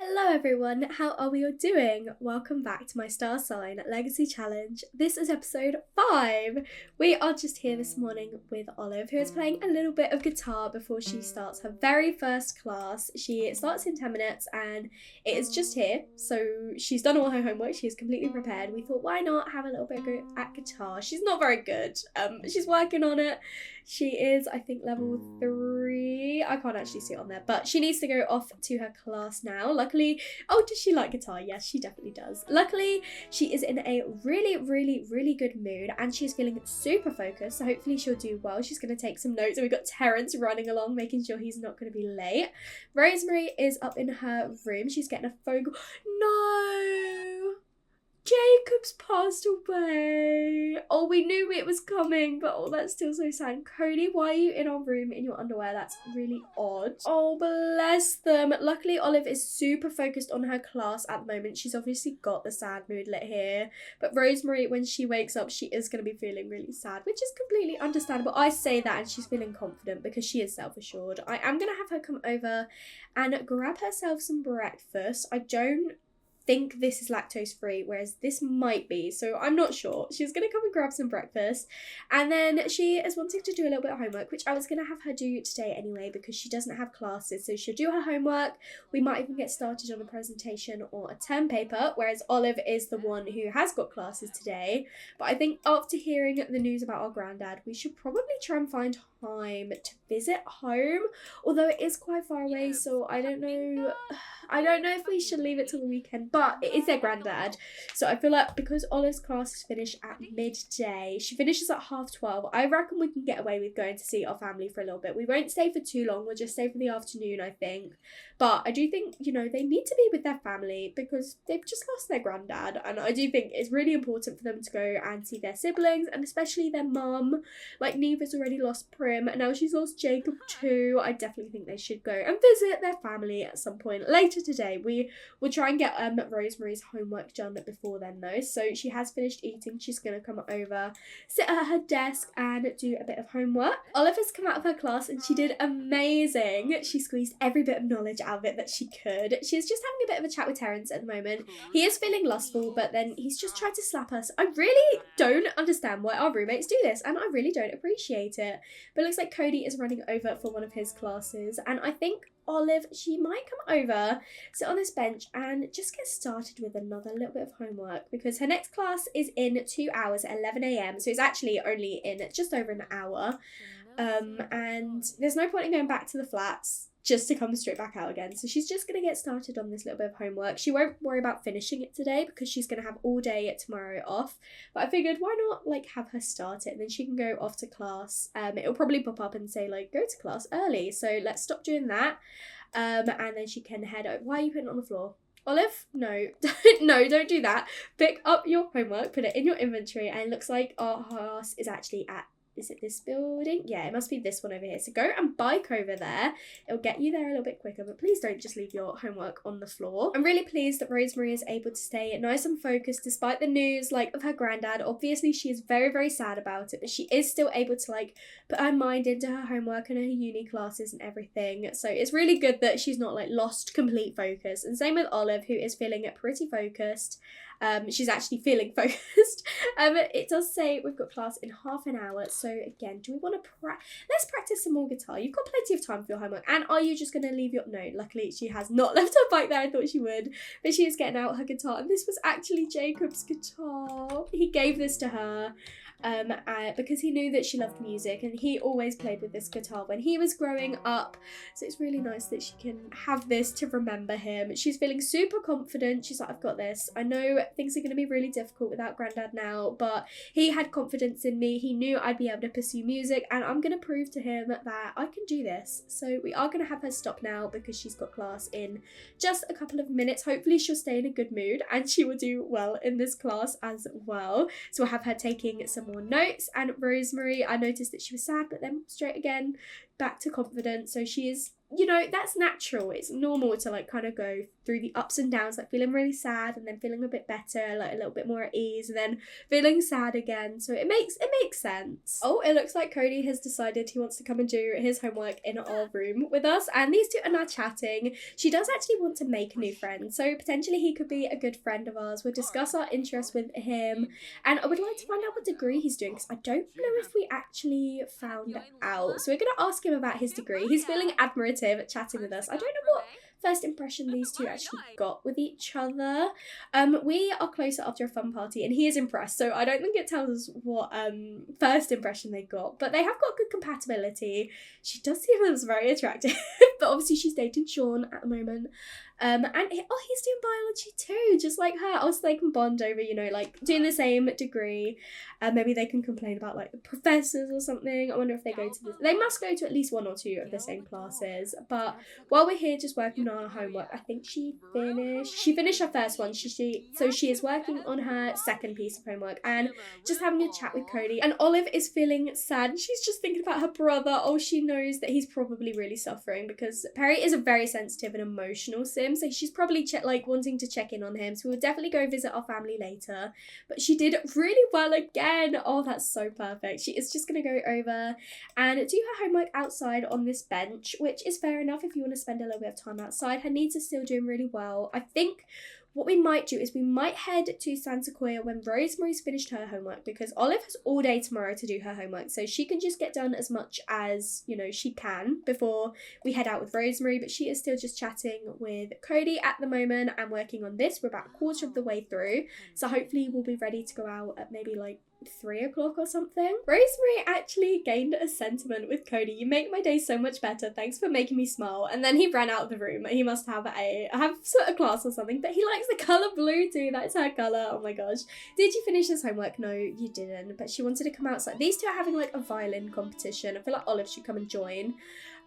Hello everyone, how are we all doing? Welcome back to my star sign legacy challenge. This is episode 5. We are just here this morning with Olive, who is playing a little bit of guitar before she starts her very first class. She starts in 10 minutes and it is just here, so she's done all her homework, she is completely prepared. We thought, why not have a little bit go at guitar? She's not very good, she's working on it. She is, I think, level 3. I can't actually see it on there, but she needs to go off to her class now. Luckily, oh, does she like guitar? Yes, she definitely does. Luckily, she is in a really good mood and she's feeling super focused, so hopefully she'll do well. She's going to take some notes and we've got Terrence running along, making sure he's not going to be late. Rosemary is up in her room. She's getting a phone call. No! Jacob's passed away. Oh, we knew it was coming, but oh, that's still so sad. Cody, why are you in our room in your underwear? That's really odd. Oh, bless them. Luckily, Olive is super focused on her class at the moment. She's obviously got the sad mood lit here. But Rosemary, when she wakes up, she is going to be feeling really sad, which is completely understandable. I say that and she's feeling confident because she is self-assured. I am going to have her come over and grab herself some breakfast. I don't think this is lactose free, whereas this might be, so I'm not sure. She's gonna come and grab some breakfast, and then she is wanting to do a little bit of homework, which I was gonna have her do today anyway because she doesn't have classes, so she'll do her homework. We might even get started on a presentation or a term paper, whereas Olive is the one who has got classes today. But I think after hearing the news about our granddad, we should probably try and find time to visit home, although it is quite far away, so I don't know if we should leave it till the weekend, but it is their granddad, so I feel like because Olive's classes finish at midday, she finishes at 12:30, I reckon we can get away with going to see our family for a little bit. We won't stay for too long, we'll just stay for the afternoon, I think. But I do think, you know, they need to be with their family because they've just lost their granddad, and I do think it's really important for them to go and see their siblings, and especially their mum. Like, Neva's already lost Prim, and now she's lost Jacob too. I definitely think they should go and visit their family at some point later today. We will try and get Rosemary's homework done before then though, so she has finished eating. She's going to come over, sit at her desk and do a bit of homework. Olive has come out of her class and she did amazing. She squeezed every bit of knowledge out of it that she could. She's just having a bit of a chat with Terrence at the moment. He is feeling lustful, but then he's just tried to slap us. I really don't understand why our roommates do this, and I really don't appreciate it. But it looks like Cody is running over for one of his classes, and I think Olive, she might come over, sit on this bench and just get started with another little bit of homework because her next class is in 2 hours at 11 a.m. So it's actually only in just over an hour. And there's no point in going back to the flats just to come straight back out again. So she's just going to get started on this little bit of homework. She won't worry about finishing it today because she's going to have all day tomorrow off. But I figured, why not like have her start it and then she can go off to class. It'll probably pop up and say like, go to class early. So let's stop doing that. And then she can head over. Why are you putting it on the floor? Olive? No. No, don't do that. Pick up your homework, put it in your inventory, and it looks like our house is actually at, is it this building? Yeah, it must be this one over here. So go and bike over there. It'll get you there a little bit quicker, but please don't just leave your homework on the floor. I'm really pleased that Rosemary is able to stay nice and focused despite the news like of her granddad. Obviously, she is very sad about it, but she is still able to like put her mind into her homework and her uni classes and everything. So it's really good that she's not like lost complete focus. And same with Olive, who is feeling pretty focused. She's actually feeling focused. It does say we've got class in half an hour, so again, do we want to let's practice some more guitar. You've got plenty of time for your homework. And are you just going to leave your no, luckily she has not left her bike there. I thought she would, but she is getting out her guitar, and this was actually Jacob's guitar. He gave this to her because he knew that she loved music and he always played with this guitar when he was growing up, so it's really nice that she can have this to remember him. She's feeling super confident. She's like, I've got this. I know things are going to be really difficult without granddad now, but he had confidence in me. He knew I'd be able to pursue music, and I'm going to prove to him that I can do this. So we are going to have her stop now because she's got class in just a couple of minutes. Hopefully she'll stay in a good mood and she will do well in this class as well. So we'll have her taking some more notes. And Rosemary, I noticed that she was sad, but then straight again, back to confidence. So she is, you know, that's natural. It's normal to like kind of go through the ups and downs, like feeling really sad and then feeling a bit better, like a little bit more at ease, and then feeling sad again. So it makes sense. Oh, it looks like Cody has decided he wants to come and do his homework in our room with us, and these two are now chatting. She does actually want to make new friends, so potentially he could be a good friend of ours. We'll discuss our interests with him, and I would like to find out what degree he's doing, because I don't know if we actually found out. So we're going to ask him about his degree. He's feeling admirative at chatting with us. I don't know what first impression these two actually got with each other. We are closer after a fun party, and he is impressed, so I don't think it tells us what first impression they got, but they have got good compatibility. She does seem as very attractive, but obviously she's dating Sean at the moment. And he's doing biology too, just like her. Also, they can bond over, you know, like doing the same degree. Maybe they can complain about like the professors or something. I wonder if they go to they must go to at least one or two of the same classes. But while we're here just working on our homework, I think she finished her first one. So she is working on her second piece of homework and just having a chat with Cody. And Olive is feeling sad. She's just thinking about her brother. Oh, she knows that he's probably really suffering, because Perry is a very sensitive and emotional sim. So she's probably wanting to check in on him. So we'll definitely go visit our family later. But she did really well again. Oh, that's so perfect. She is just going to go over and do her homework outside on this bench, which is fair enough if you want to spend a little bit of time outside. Her needs are still doing really well. I think what we might do is we might head to San Sequoia when Rosemary's finished her homework, because Olive has all day tomorrow to do her homework, so she can just get done as much as, you know, she can before we head out with Rosemary. But she is still just chatting with Cody at the moment and working on this. We're about a quarter of the way through, so hopefully we'll be ready to go out at maybe like 3 o'clock or something. Rosemary actually gained a sentiment with Cody. You make my day so much better. Thanks for making me smile. And then he ran out of the room. He must have a class or something. But he likes the colour blue too. That's her colour. Oh my gosh. Did you finish this homework? No, you didn't. But she wanted to come outside. These two are having like a violin competition. I feel like Olive should come and join.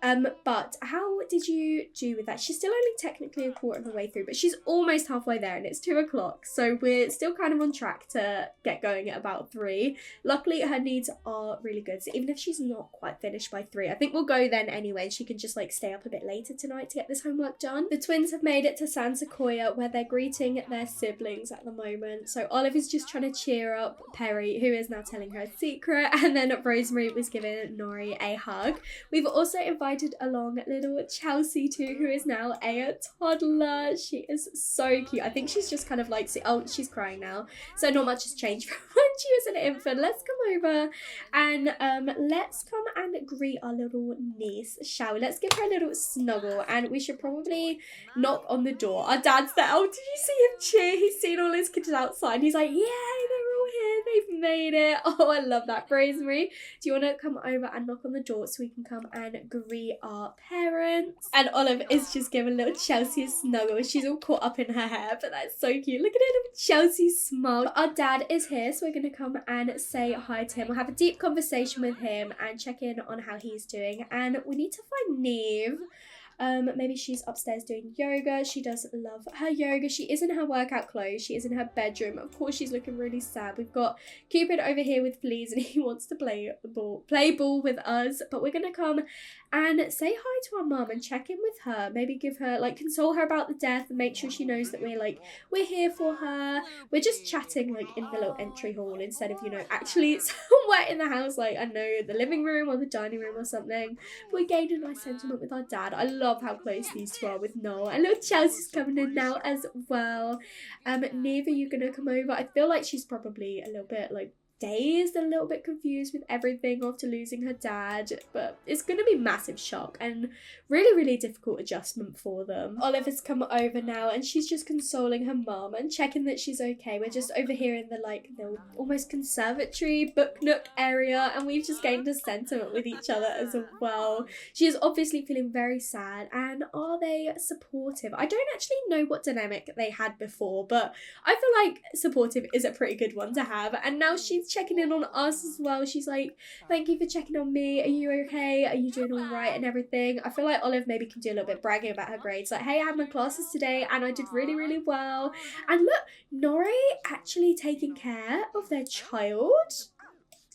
But how did you do with that? She's still only technically a quarter of the way through, but she's almost halfway there, and it's 2 o'clock, so we're still kind of on track to get going at about 3. Luckily, her needs are really good, so even if she's not quite finished by 3, I think we'll go then anyway. She can just like stay up a bit later tonight to get this homework done. The twins have made it to San Sequoia, where they're greeting their siblings at the moment. So Olive is just trying to cheer up Perry, who is now telling her a secret, and then Rosemary was giving Nori a hug. We've also invited along little Chelsea too, who is now a toddler. She is so cute. I think she's just kind of like, oh, she's crying now, so not much has changed from when she was an infant. Let's come over and let's come and greet our little niece, shall we? Let's give her a little snuggle, and we should probably knock on the door. Our dad's there. Oh, did you see him cheer? He's seen all his kids outside. He's like, yay, they're all here, they've made it. Oh, I love that. Rosemary, do you want to come over and knock on the door so we can come and greet our parents? And Olive is just giving little Chelsea a snuggle. She's all caught up in her hair, but that's so cute. Look at her little Chelsea smile. But our dad is here, so we're going to come and say hi to him. We'll have a deep conversation with him and check in on how he's doing. And we need to find Neve. Maybe she's upstairs doing yoga. She does love her yoga. She is in her workout clothes. She is in her bedroom. Of course, she's looking really sad. We've got Cupid over here with fleas, and he wants to play ball with us. But we're gonna come and say hi to our mum and check in with her. Maybe give her, like, console her about the death and make sure she knows that we're here for her. We're just chatting like in the little entry hall instead of, you know, actually somewhere in the house, like, I know, the living room or the dining room or something. But we gained a nice sentiment with our dad. I love how close these two are with Noel. And little Chelsea's coming in now as well. Neve, are you gonna come over? I feel like she's probably a little bit like dazed and a little bit confused with everything after losing her dad, but it's going to be massive shock and really, really difficult adjustment for them. Olive has come over now and she's just consoling her mum and checking that she's okay. We're just over here in the almost conservatory book nook area, and we've just gained a sentiment with each other as well. She is obviously feeling very sad, and are they supportive? I don't actually know what dynamic they had before, but I feel like supportive is a pretty good one to have, and now she's checking in on us as well. She's like, thank you for checking on me. Are you okay? Are you doing all right and everything? I feel like Olive maybe can do a little bit bragging about her grades. Like, hey, I had my classes today and I did really, really well. And look, Nori actually taking care of their child.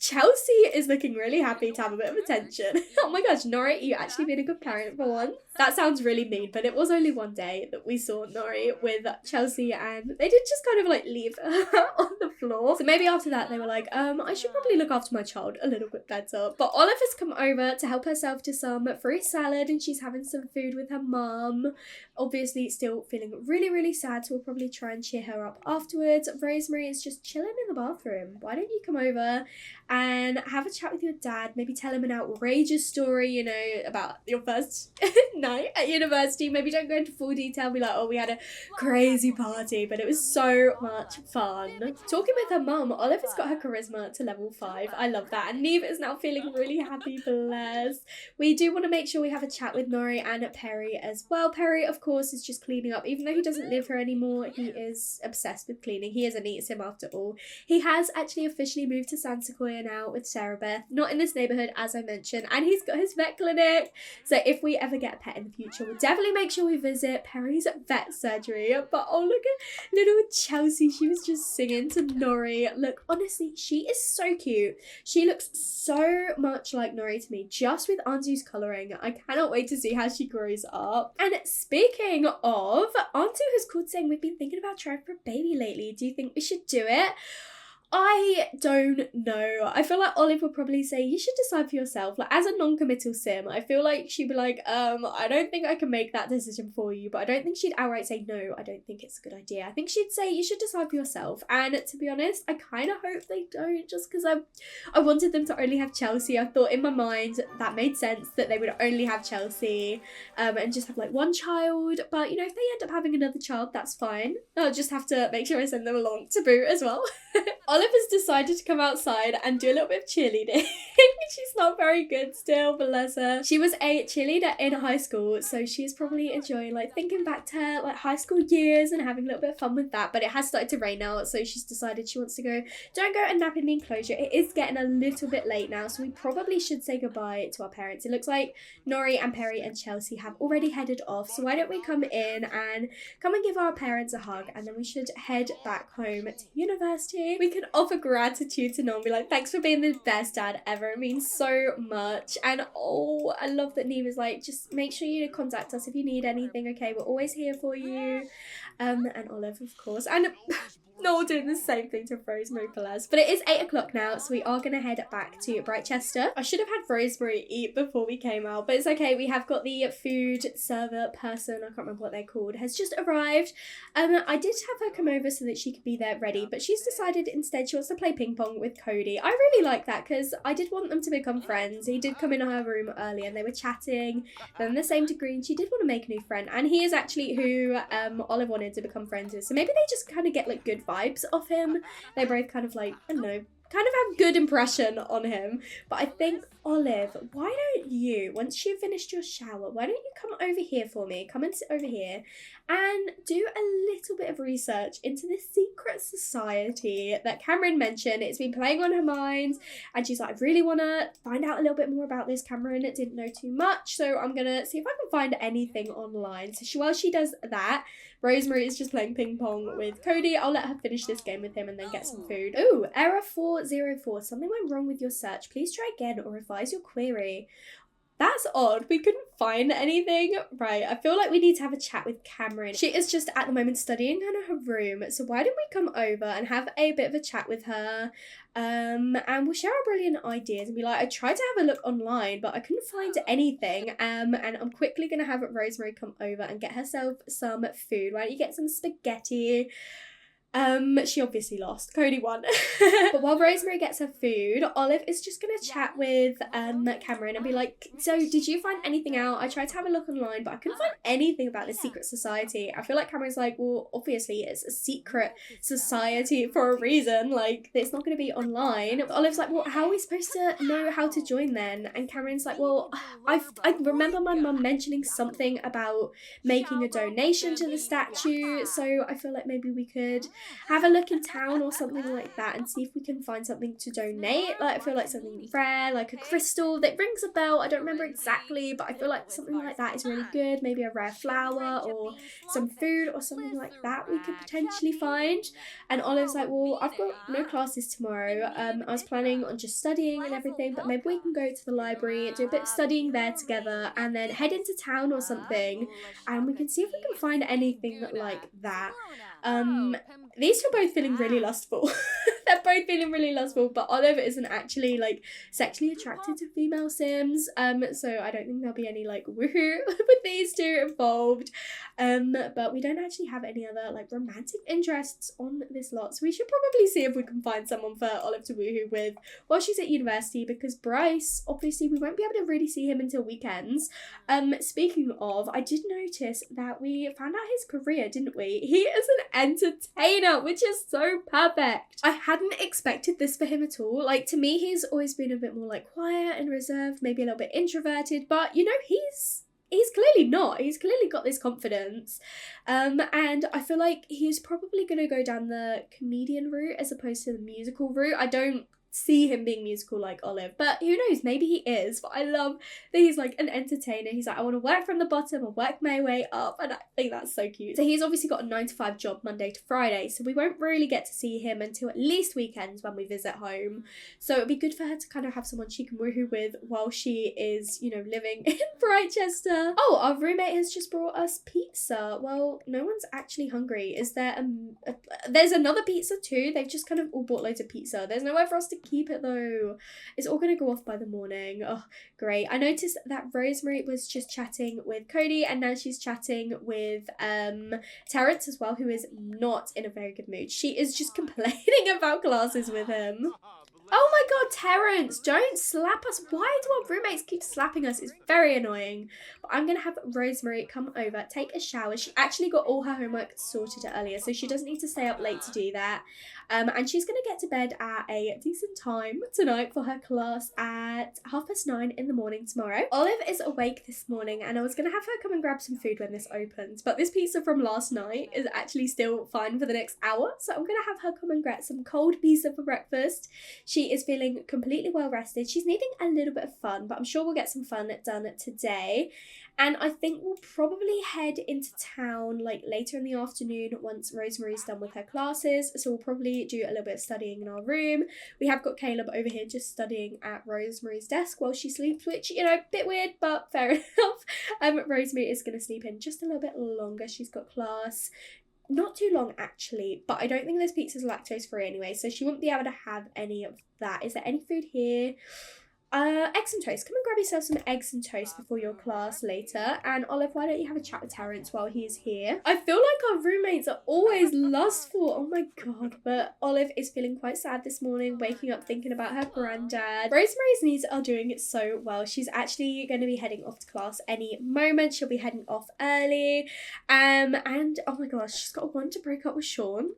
Chelsea is looking really happy to have a bit of attention. Oh my gosh, Nori, you actually been a good parent for once. That sounds really mean, but it was only one day that we saw Nori with Chelsea and they did just kind of like leave her on the floor. So maybe after that they were like, I should probably look after my child a little bit better. But Olive has come over to help herself to some fruit salad and she's having some food with her mum. Obviously still feeling really, really sad, so we'll probably try and cheer her up afterwards. Rosemary is just chilling in the bathroom. Why don't you come over and have a chat with your dad, maybe tell him an outrageous story, you know, about your first night at university. Maybe don't go into full detail, be like, oh, we had a crazy party, but it was so much fun. Talking with her mum, Olive has got her charisma to level 5. I love that. And Neve is now feeling really happy, bless. We do want to make sure we have a chat with Nori and Perry as well. Perry, of course, is just cleaning up. Even though he doesn't live here anymore, he is obsessed with cleaning. He is a neat sim after all. He has actually officially moved to San Sequoia now with Sarah Beth, not in this neighbourhood as I mentioned, and he's got his vet clinic, so if we ever get a pet in the future we'll definitely make sure we visit Perry's vet surgery. But oh, look at little Chelsea, she was just singing to Nori. Look, honestly, she is so cute. She looks so much like Nori to me, just with Anzu's colouring. I cannot wait to see how she grows up. And speaking of, Anzu has called saying we've been thinking about trying for a baby lately. Do you think we should do it? I don't know. I feel like Olive would probably say you should decide for yourself. Like, as a non-committal sim, I feel like she'd be like, I don't think I can make that decision for you. But I don't think she'd outright say no, I don't think it's a good idea. I think she'd say you should decide for yourself. And to be honest, I kind of hope they don't, just because I wanted them to only have Chelsea. I thought in my mind that made sense that they would only have Chelsea and just have like one child. But you know, if they end up having another child, that's fine. I'll just have to make sure I send them along to boot as well. Olive has decided to come outside and do a little bit of cheerleading. She's not very good still, bless her. She was a cheerleader in high school, so she's probably enjoying like thinking back to her like high school years and having a little bit of fun with that. But it has started to rain now, so she's decided she wants to go. Don't go and nap in the enclosure. It is getting a little bit late now, so we probably should say goodbye to our parents. It looks like Nori and Perry and Chelsea have already headed off, so why don't we come in and give our parents a hug, and then we should head back home to university. We can offer gratitude to Noah and be like, thanks for being the best dad ever. It means so much. And oh, I love that Neve is like, just make sure you contact us if you need anything, okay? We're always here for you. And Olive, of course. And Noel doing the same thing to Rosemary Perez. But it is 8 o'clock now, so we are going to head back to Brightchester. I should have had Rosemary eat before we came out, but it's okay. We have got the food server person, I can't remember what they're called, has just arrived. I did have her come over so that she could be there ready, but she's decided instead she wants to play ping pong with Cody. I really like that because I did want them to become friends. He did come in her room earlier and they were chatting. They're in the same degree and she did want to make a new friend. And he is actually who Olive wanted to become friends with. So maybe they just kind of get like good vibes off him. They both kind of like, I don't know, kind of have good impression on him. But I think, Olive, why don't you, once you've finished your shower, why don't you come over here for me? Come and sit over here and do a little bit of research into this secret society that Cameron mentioned. It's been playing on her mind and she's like, I really want to find out a little bit more about this. Cameron didn't know too much, so I'm going to see if I can find anything online. So while she does that, Rosemary is just playing ping pong with Cody. I'll let her finish this game with him and then get some food. Ooh, error 404. Something went wrong with your search. Please try again or revise your query. That's odd. We couldn't find anything. Right, I feel like we need to have a chat with Cameron. She is just at the moment studying in her room. So why don't we come over and have a bit of a chat with her? And we'll share our brilliant ideas and be like, I tried to have a look online, but I couldn't find anything. And I'm quickly going to have Rosemary come over and get herself some food. Why don't you get some spaghetti? She obviously lost. Cody won. But while Rosemary gets her food, Olive is just gonna chat with Cameron and be like, so did you find anything out? I tried to have a look online, but I couldn't find anything about this secret society. I feel like Cameron's like, well, obviously it's a secret society for a reason. Like, it's not gonna be online. But Olive's like, well, how are we supposed to know how to join then? And Cameron's like, well, I remember my mum mentioning something about making a donation to the statue, so I feel like maybe we could have a look in town or something like that and see if we can find something to donate. Like, I feel like something rare, like a crystal that rings a bell. I don't remember exactly, but I feel like something like that is really good. Maybe a rare flower or some food or something like that we could potentially find. And Olive's like, well, I've got no classes tomorrow. I was planning on just studying and everything, but maybe we can go to the library, do a bit of studying there together, and then head into town or something, and we can see if we can find anything like that. These two are both feeling really lustful. They're both feeling really lustful, but Olive isn't actually like sexually attracted to female Sims. So I don't think there'll be any like woohoo with these two involved. But we don't actually have any other like romantic interests on this lot, so we should probably see if we can find someone for Olive to woohoo with while she's at university, because Bryce, obviously we won't be able to really see him until weekends. Speaking of, I did notice that we found out his career, didn't we? He is an entertainer, which is so perfect. I hadn't expected this for him at all. Like, to me, he's always been a bit more like quiet and reserved, maybe a little bit introverted, but you know, he's clearly not. He's clearly got this confidence. And I feel like he's probably going to go down the comedian route as opposed to the musical route. I don't see him being musical like Olive, but who knows, maybe he is. But I love that he's like an entertainer. He's like, I want to work from the bottom and work my way up, and I think that's so cute. So he's obviously got a 9 to 5 job Monday to Friday, so we won't really get to see him until at least weekends when we visit home. So it'd be good for her to kind of have someone she can woohoo with while she is, you know, living in Brightchester. Oh, our roommate has just brought us pizza. Well, no one's actually hungry. Is there there's another pizza too? They've just kind of all bought loads of pizza. There's nowhere for us to keep it though. It's all gonna go off by the morning. Oh, great. I noticed that Rosemary was just chatting with Cody, and now she's chatting with Terrence as well, who is not in a very good mood. She is just complaining about classes with him. Oh my god, Terrence, don't slap us. Why do our roommates keep slapping us? It's very annoying. But I'm going to have Rosemary come over, take a shower. She actually got all her homework sorted earlier, so she doesn't need to stay up late to do that. And she's going to get to bed at a decent time tonight for her class at 9:30 in the morning tomorrow. Olive is awake this morning, and I was going to have her come and grab some food when this opens, but this pizza from last night is actually still fine for the next hour, so I'm going to have her come and grab some cold pizza for breakfast. She is feeling completely well rested. She's needing a little bit of fun, but I'm sure we'll get some fun done today. And I think we'll probably head into town like later in the afternoon once Rosemary's done with her classes. So we'll probably do a little bit of studying in our room. We have got Caleb over here just studying at Rosemary's desk while she sleeps, which, you know, a bit weird, but fair enough. Rosemary is going to sleep in just a little bit longer. She's got class. Not too long actually, but I don't think this pizza's lactose free anyway, so she won't be able to have any of that. Is there any food here? Eggs and toast. Come and grab yourself some eggs and toast before your class later. And Olive, why don't you have a chat with Terrence while he is here? I feel like our roommates are always lustful. Oh my god. But Olive is feeling quite sad this morning, waking up thinking about her granddad. Rosemary's needs are doing it so well. She's actually going to be heading off to class any moment. She'll be heading off early. And oh my gosh, she's got one to break up with Sean.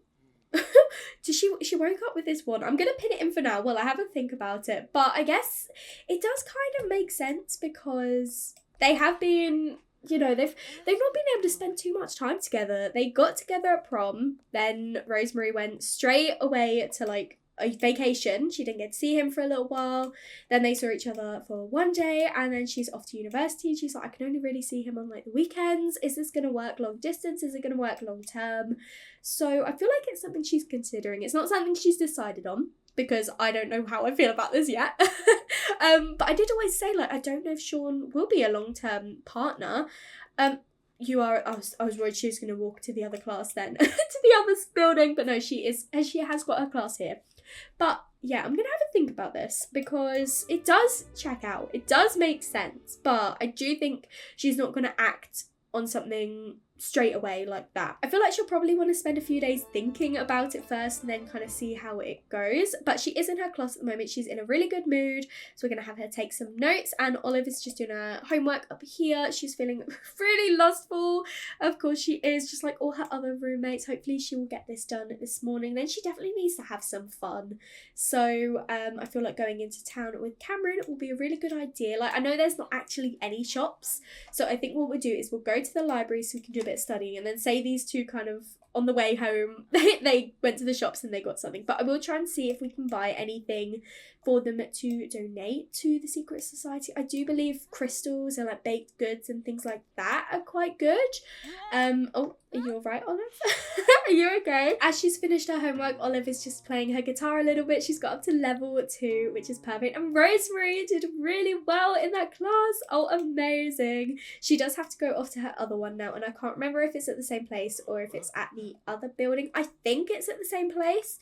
She woke up with this one. I'm gonna pin it in for now while I have a think about it, but I guess it does kind of make sense because they have been, you know, they've not been able to spend too much time together. They got together at prom, then Rosemary went straight away to like a vacation. She didn't get to see him for a little while. Then they saw each other for one day, and then she's off to university. She's like, I can only really see him on like the weekends. Is this gonna work long distance? Is it gonna work long term? So I feel like it's something she's considering. It's not something she's decided on, because I don't know how I feel about this yet. But I did always say, like, I don't know if Sean will be a long-term partner. I was worried she was going to walk to the other class then, to the other building, but no, she has got her class here. But yeah, I'm going to have a think about this because it does check out. It does make sense, but I do think she's not going to act on something straight away like that. I feel like she'll probably want to spend a few days thinking about it first and then kind of see how it goes. But she is in her class at the moment. She's in a really good mood, so we're going to have her take some notes. And Olive is just doing her homework up here. She's feeling really lustful. Of course she is, just like all her other roommates. Hopefully she will get this done this morning. Then she definitely needs to have some fun. So I feel like going into town with Cameron will be a really good idea. Like, I know there's not actually any shops, so I think what we'll do is we'll go to the library so we can do a bit of studying, and then say these two kind of on the way home, they went to the shops and they got something. But I will try and see if we can buy anything for them to donate to the Secret Society. I do believe crystals and like baked goods and things like that are quite good. Oh, are you alright, Olive? Are you okay? As she's finished her homework, Olive is just playing her guitar a little bit. She's got up to level 2, which is perfect. And Rosemary did really well in that class. Oh, amazing. She does have to go off to her other one now, and I can't remember if it's at the same place or if it's at the other building. I think it's at the same place.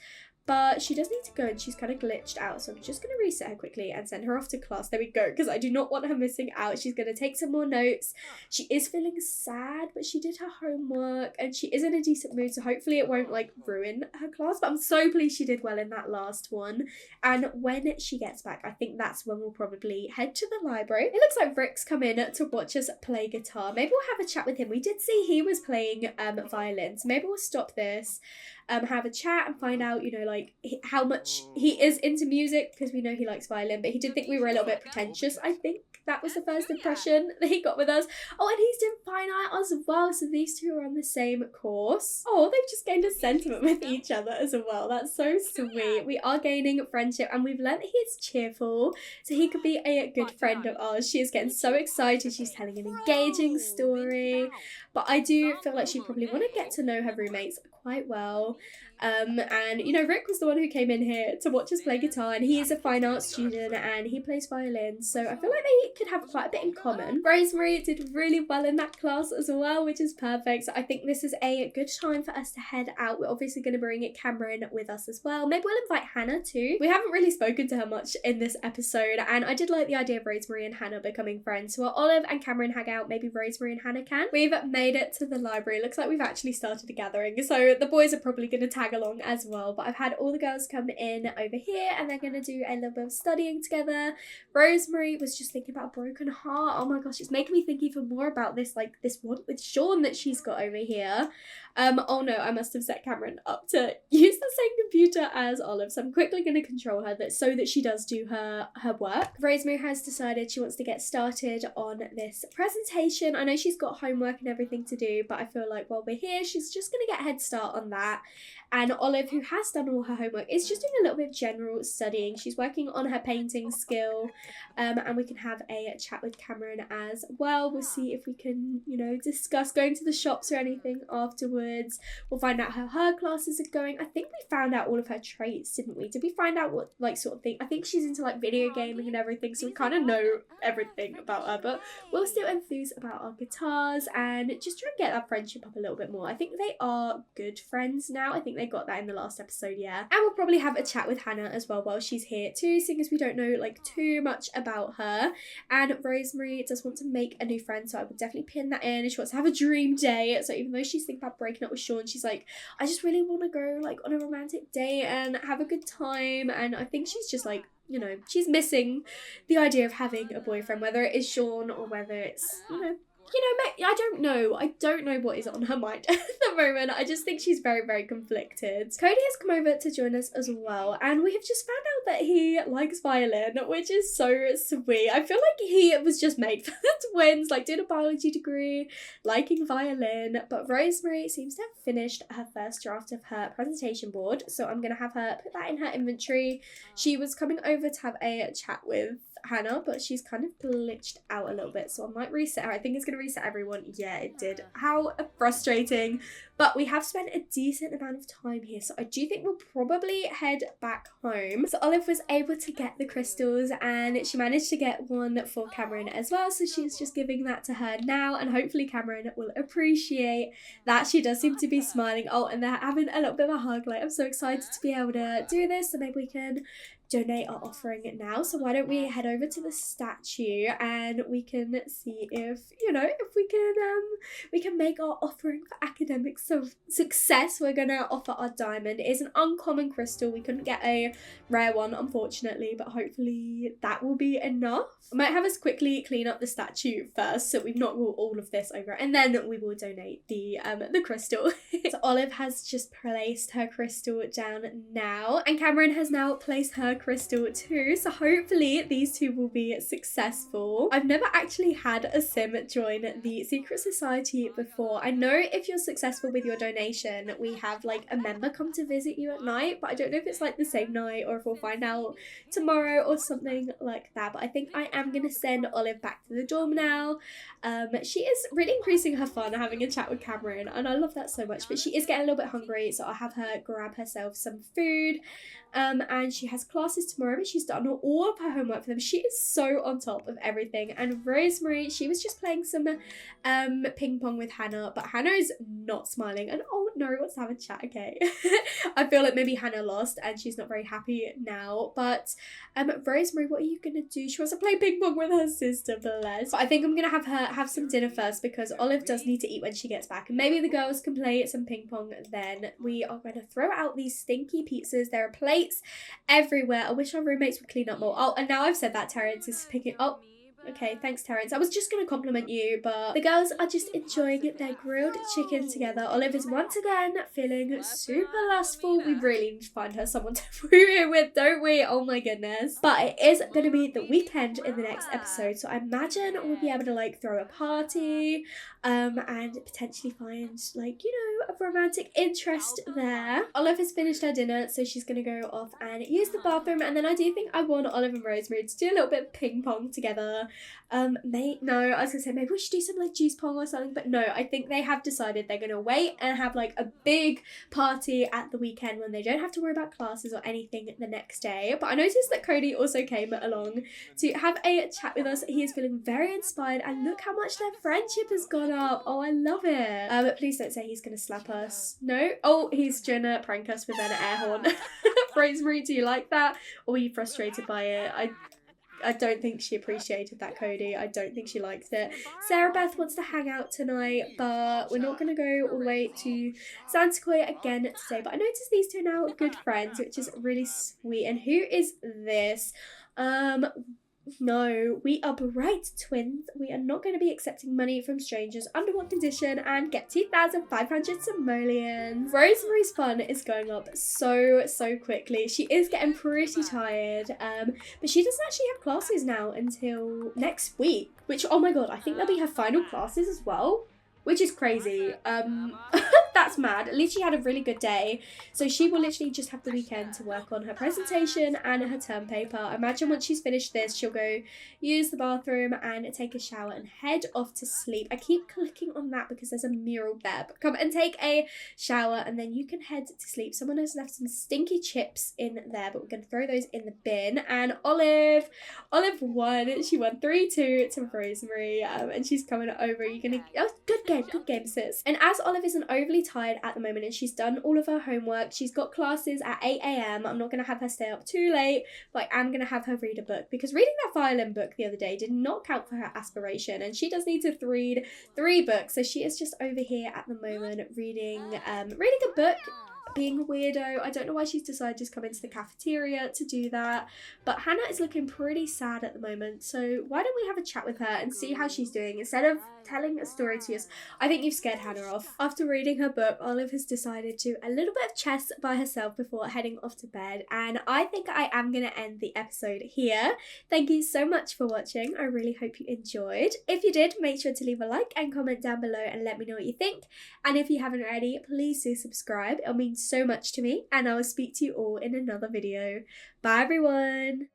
But she does need to go and she's kind of glitched out. So I'm just going to reset her quickly and send her off to class. There we go. Because I do not want her missing out. She's going to take some more notes. She is feeling sad, but she did her homework and she is in a decent mood. So hopefully it won't like ruin her class. But I'm so pleased she did well in that last one. And when she gets back, I think that's when we'll probably head to the library. It looks like Rick's come in to watch us play guitar. Maybe we'll have a chat with him. We did see he was playing violin. So maybe we'll stop this. Have a chat and find out, you know, like how much he is into music, because we know he likes violin, but he did think we were a little bit pretentious. I think that was the first impression that he got with us. Oh, and he's doing fine art as well, so these two are on the same course. Oh, they've just gained a sentiment with each other as well. That's so sweet. We are gaining friendship, and we've learned that he's cheerful, so he could be a good friend of ours. She is getting so excited. She's telling an engaging story, but I do feel like she probably want to get to know her roommates quite well. And you know, Rick was the one who came in here to watch us play guitar, and he is a fine arts student and he plays violin, so I feel like they could have quite a bit in common. Rosemary did really well in that class as well, which is perfect. So I think this is a good time for us to head out. We're obviously going to bring Cameron with us as well. Maybe we'll invite Hannah too. We haven't really spoken to her much in this episode, and I did like the idea of Rosemary and Hannah becoming friends. So while Olive and Cameron hang out, maybe Rosemary and Hannah can. We've made it to the library. Looks like we've actually started a gathering, so the boys are probably going to tag along as well, but I've had all the girls come in over here and they're going to do a little bit of studying together. Rosemary was just thinking about a broken heart. Oh my gosh, it's making me think even more about this, like this one with Sean that she's got over here. Oh no, I must have set Cameron up to use the same computer as Olive, so I'm quickly going to control her so that she does do her work. Rosemary has decided she wants to get started on this presentation. I know she's got homework and everything to do, but I feel like while we're here, she's just going to get a head start on that. And Olive, who has done all her homework, is just doing a little bit of general studying. She's working on her painting skill, and we can have a chat with Cameron as well. We'll see if we can, you know, discuss going to the shops or anything afterwards. We'll find out how her classes are going. I think we found out all of her traits, didn't we? Did we find out what, like, sort of thing? I think she's into, like, video gaming and everything, so we kind of know everything about her, but we'll still enthuse about our guitars and just try and get our friendship up a little bit more. I think they are good friends now. I think they got that in the last episode, yeah. And we'll probably have a chat with Hannah as well while she's here too, seeing as we don't know like too much about her. And Rosemary does want to make a new friend, so I would definitely pin that in. She wants to have a dream day, so even though she's thinking about breaking up with Sean, she's like, I just really want to go like on a romantic date and have a good time. And I think she's just like, you know, she's missing the idea of having a boyfriend, whether it is Sean or whether it's, you know, I don't know. I don't know what is on her mind at the moment. I just think she's very, very conflicted. Cody has come over to join us as well, and we have just found out that he likes violin, which is so sweet. I feel like he was just made for the twins, like did a biology degree, liking violin, but Rosemary seems to have finished her first draft of her presentation board, so I'm going to have her put that in her inventory. She was coming over to have a chat with Hannah, but she's kind of glitched out a little bit, so I might reset her. I think it's going to reset everyone. Yeah, it did. How frustrating. But we have spent a decent amount of time here, so I do think we'll probably head back home. So Olive was able to get the crystals, and she managed to get one for Cameron as well, so she's just giving that to her now, and hopefully Cameron will appreciate that. She does seem to be smiling. Oh, and they're having a little bit of a hug. Like, I'm so excited to be able to do this, so maybe we can donate our offering now. So why don't we head over to the statue and we can see if, you know, if we can make our offering for academic success. We're gonna offer our diamond. It is an uncommon crystal. We couldn't get a rare one, unfortunately, but hopefully that will be enough. I might have us quickly clean up the statue first, so we've not all of this over, and then we will donate the crystal. So Olive has just placed her crystal down now, and Cameron has now placed her Crystal too, so hopefully these two will be successful. I've never actually had a sim join the secret society before. I know if you're successful with your donation, we have like a member come to visit you at night, but I don't know if it's like the same night or if we'll find out tomorrow or something like that. But I think I am gonna send Olive back to the dorm now. She is really increasing her fun having a chat with Cameron, and I love that so much, but she is getting a little bit hungry, so I'll have her grab herself some food. And she has classes tomorrow, but she's done all of her homework for them. She is so on top of everything. And Rosemary, she was just playing some ping pong with Hannah, but Hannah is not smiling. And oh no, let's have a chat, okay? I feel like maybe Hannah lost and she's not very happy now. But Rosemary, what are you gonna do? She wants to play ping pong with her sister, bless. But I think I'm gonna have her have some dinner first because Olive does need to eat when she gets back. And maybe the girls can play some ping pong then. We are gonna throw out these stinky pizzas. There are plates everywhere. I wish our roommates would clean up more. Oh, and now I've said that, Terrence is picking up. Okay, thanks, Terrence. I was just going to compliment you, but the girls are just enjoying their grilled chicken together. Olive is once again feeling super lustful. We really need to find her someone to prove it with, don't we? Oh my goodness. But it is going to be the weekend in the next episode, so I imagine we'll be able to like throw a party and potentially find like, you know, a romantic interest there. Olive has finished her dinner, so she's going to go off and use the bathroom, and then I do think I want Olive and Rosemary to do a little bit of ping pong together. No, I was gonna say maybe we should do some like juice pong or something, but no, I think they have decided they're gonna wait and have like a big party at the weekend when they don't have to worry about classes or anything the next day. But I noticed that Cody also came along to have a chat with us. He is feeling very inspired, and look how much their friendship has gone up. Oh, I love it. But please don't say he's gonna slap us. No? Oh, he's gonna prank us with an air horn. Rosemary, do you like that? Or were you frustrated by it? I don't think she appreciated that, Cody. I don't think she liked it. Sarah Beth wants to hang out tonight, but we're not going to go all the way to San Sequoia again today. But I noticed these two are now good friends, which is really sweet. And who is this? No, we are Bright Twins. We are not going to be accepting money from strangers. Under what condition? And get 2,500 simoleons. Rosemary's fun is going up so quickly. She is getting pretty tired, but she doesn't actually have classes now until next week, which, oh my god, I think they'll be her final classes as well, which is crazy. That's mad. At least she had a really good day. So she will literally just have the weekend to work on her presentation and her term paper. I imagine once she's finished this, she'll go use the bathroom and take a shower and head off to sleep. I keep clicking on that because there's a mural there. But come and take a shower and then you can head to sleep. Someone has left some stinky chips in there, but we're going to throw those in the bin. And Olive won. She won 3-2 to Rosemary, and she's coming over. You're going to... Oh, good game, sis. And as Olive isn't overly tired at the moment and she's done all of her homework, she's got classes at 8 a.m. I'm not going to have her stay up too late, but I am going to have her read a book, because reading that violin book the other day did not count for her aspiration, and she does need to read 3 books. So she is just over here at the moment reading a book, being a weirdo. I don't know why she's decided to just come into the cafeteria to do that, but Hannah is looking pretty sad at the moment, so why don't we have a chat with her and see how she's doing instead of telling a story to us. I think you've scared Hannah off. After reading her book, Olive has decided to a little bit of chess by herself before heading off to bed, and I think I am going to end the episode here. Thank you so much for watching. I really hope you enjoyed. If you did, make sure to leave a like and comment down below and let me know what you think, and if you haven't already, please do subscribe. It'll mean so much to me, and I will speak to you all in another video. Bye everyone!